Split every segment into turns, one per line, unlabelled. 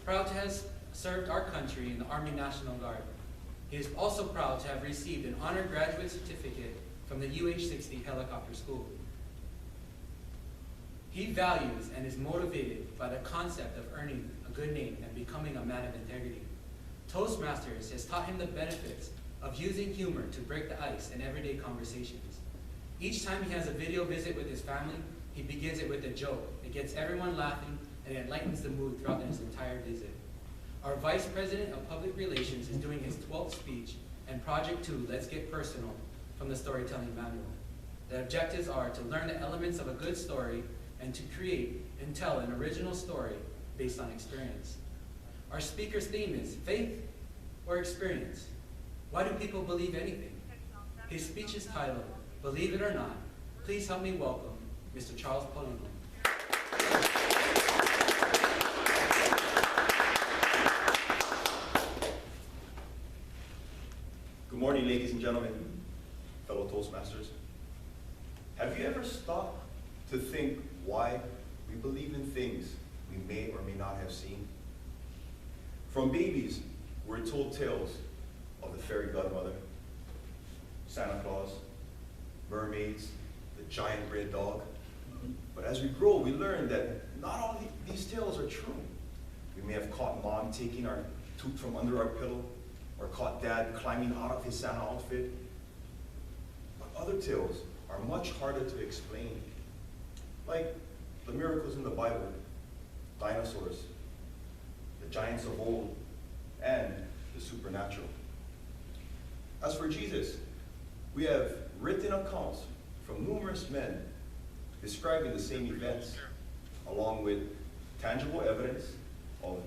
proud to have served our country in the Army National Guard. He is also proud to have received an honored graduate certificate from the UH-60 Helicopter School. He values and is motivated by the concept of earning a good name and becoming a man of integrity. Toastmasters has taught him the benefits of using humor to break the ice in everyday conversations. Each time he has a video visit with his family, he begins it with a joke. It gets everyone laughing and it lightens the mood throughout his entire visit. Our Vice President of Public Relations is doing his 12th speech and Project 2, Let's Get Personal, from the Storytelling Manual. The objectives are to learn the elements of a good story and to create and tell an original story based on experience. Our speaker's theme is faith or experience. Why do people believe anything? His speech is titled, Believe It or Not. Please help me welcome Mr. Charles Paulino.
Good morning, ladies and gentlemen, fellow Toastmasters. Have you ever stopped to think why we believe in things we may or may not have seen? From babies, we're told tales of the fairy godmother, Santa Claus, mermaids, the giant red dog. But as we grow, we learn that not all these tales are true. We may have caught mom taking our tooth from under our pillow, or caught dad climbing out of his Santa outfit. But other tales are much harder to explain, like the miracles in the Bible, dinosaurs, the giants of old, and the supernatural. As for Jesus, we have written accounts from numerous men describing the same events, along with tangible evidence of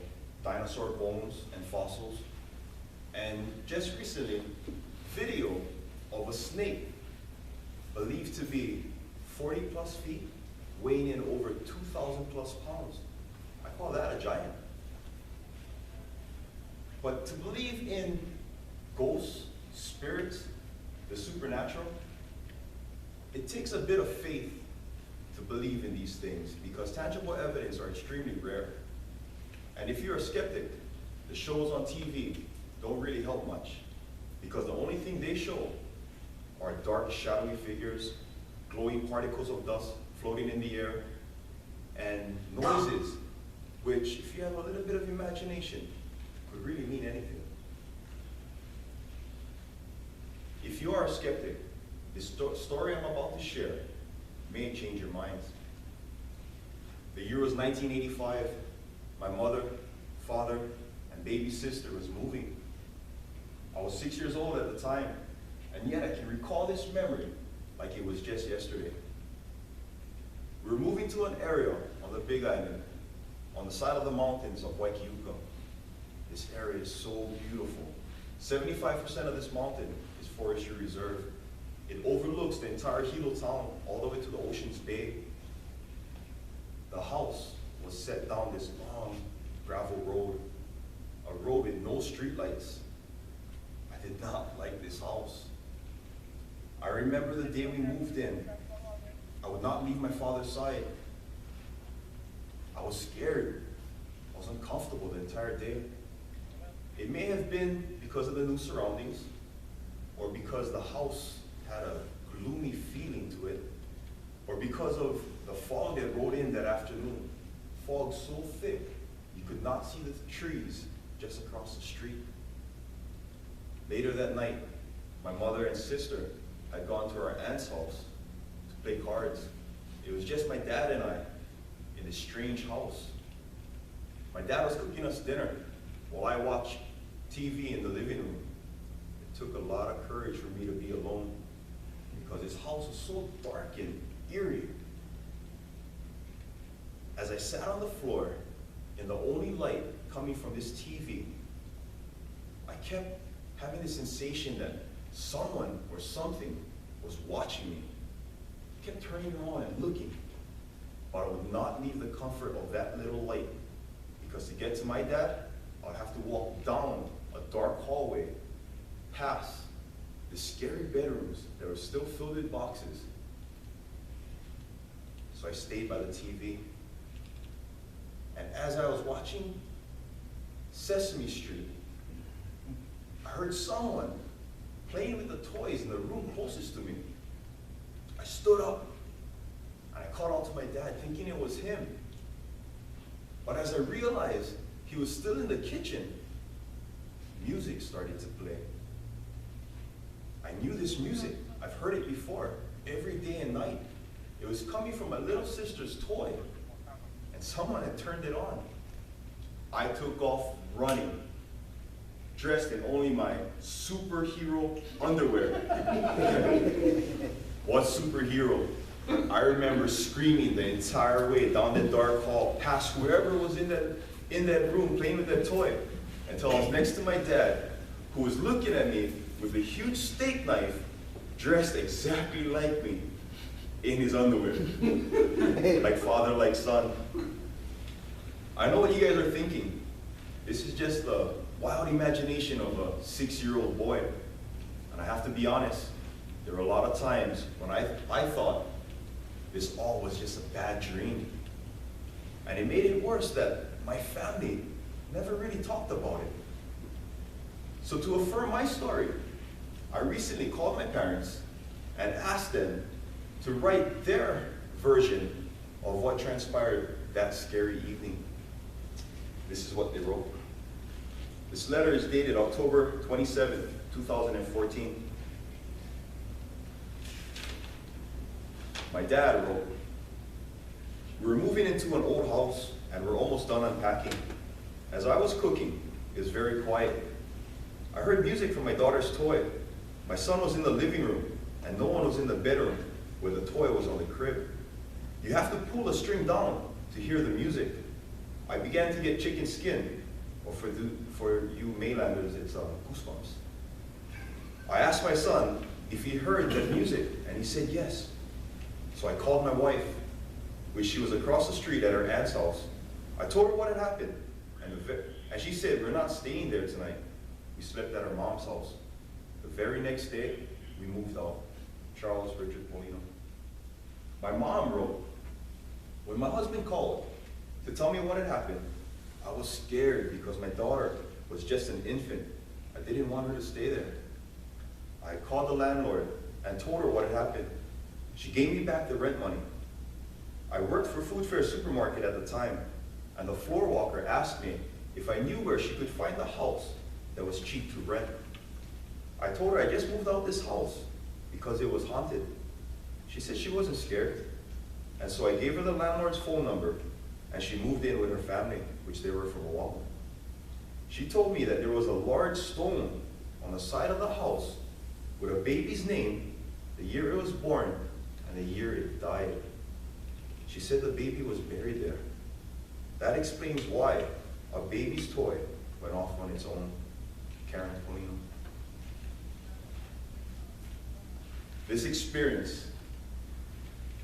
dinosaur bones and fossils, and just recently, video of a snake believed to be 40 plus feet, weighing in over 2,000 plus pounds. I call that a giant. But to believe in ghosts, spirits, the supernatural, it takes a bit of faith to believe in these things because tangible evidence are extremely rare. And if you're a skeptic, the shows on TV don't really help much because the only thing they show are dark, shadowy figures, glowing particles of dust floating in the air, and noises, which, if you have a little bit of imagination, could really mean anything. If you are a skeptic, the story I'm about to share may change your minds. The year was 1985. My mother, father, and baby sister was moving. I was 6 years old at the time, and yet I can recall this memory like it was just yesterday. We were moving to an area on the Big Island, on the side of the mountains of Waikiki. This area is so beautiful. 75% of this mountain is forestry reserve. It overlooks the entire Hilo town all the way to the Ocean's Bay. The house was set down this long gravel road, a road with no streetlights. I did not like this house. I remember the day we moved in. I would not leave my father's side. I was scared. I was uncomfortable the entire day. It may have been because of the new surroundings, or because the house had a gloomy feeling to it, or because of the fog that rolled in that afternoon. Fog so thick, you could not see the trees just across the street. Later that night, my mother and sister had gone to our aunt's house to play cards. It was just my dad and I in this strange house. My dad was cooking us dinner while I watched TV in the living room. It took a lot of courage for me to be alone because this house was so dark and eerie. As I sat on the floor and the only light coming from this TV, I kept having the sensation that someone or something was watching me. I kept turning around and looking, but I would not leave the comfort of that little light because to get to my dad, I'd have to walk down a dark hallway, past the scary bedrooms that were still filled with boxes. So I stayed by the TV. And as I was watching, Sesame Street. I heard someone playing with the toys in the room closest to me. I stood up and I called out to my dad, thinking it was him. But as I realized he was still in the kitchen, music started to play. I knew this music. I've heard it before, every day and night. It was coming from my little sister's toy, and someone had turned it on. I took off running, dressed in only my superhero underwear. What superhero? I remember screaming the entire way down the dark hall, past whoever was in that room playing with that toy, until I was next to my dad, who was looking at me with a huge steak knife, dressed exactly like me, in his underwear. Like father, like son. I know what you guys are thinking. This is just the wild imagination of a 6-year-old boy. And I have to be honest, there were a lot of times when I thought this all was just a bad dream. And it made it worse that my family never really talked about it. So to affirm my story, I recently called my parents and asked them to write their version of what transpired that scary evening. This is what they wrote. This letter is dated October 27th, 2014. My dad wrote, "We're moving into an old house and we're almost done unpacking. As I was cooking, it was very quiet. I heard music from my daughter's toy. My son was in the living room and no one was in the bedroom where the toy was on the crib. You have to pull the string down to hear the music. I began to get chicken skin, or for you mainlanders, it's goosebumps. I asked my son if he heard the music, and he said yes. So I called my wife, which she was across the street at her aunt's house. I told her what had happened, and she said, we're not staying there tonight. We slept at our mom's house. The very next day, we moved out. Charles Richard Paulino." My mom wrote, "When my husband called to tell me what had happened, I was scared because my daughter was just an infant. I didn't want her to stay there. I called the landlord and told her what had happened. She gave me back the rent money. I worked for Food Fair Supermarket at the time, and the floor walker asked me if I knew where she could find a house that was cheap to rent. I told her I just moved out this house because it was haunted. She said she wasn't scared, and so I gave her the landlord's phone number, and she moved in with her family, which they were from Oahu. She told me that there was a large stone on the side of the house with a baby's name, the year it was born, and the year it died. She said the baby was buried there. That explains why a baby's toy went off on its own." Karen Paulino. This experience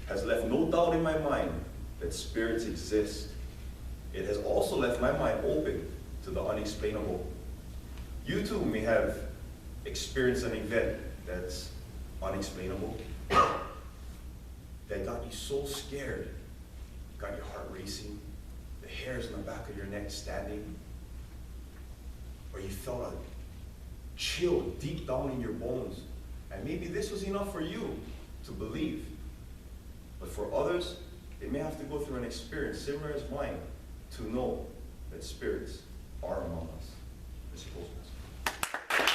has left no doubt in my mind that spirits exist. It has also left my mind open to the unexplainable. You too may have experienced an event that's unexplainable, that got you so scared, got your heart racing, the hairs on the back of your neck standing, or you felt a chill deep down in your bones. And maybe this was enough for you to believe. But for others, they may have to go through an experience similar as mine to know that spirits are among us.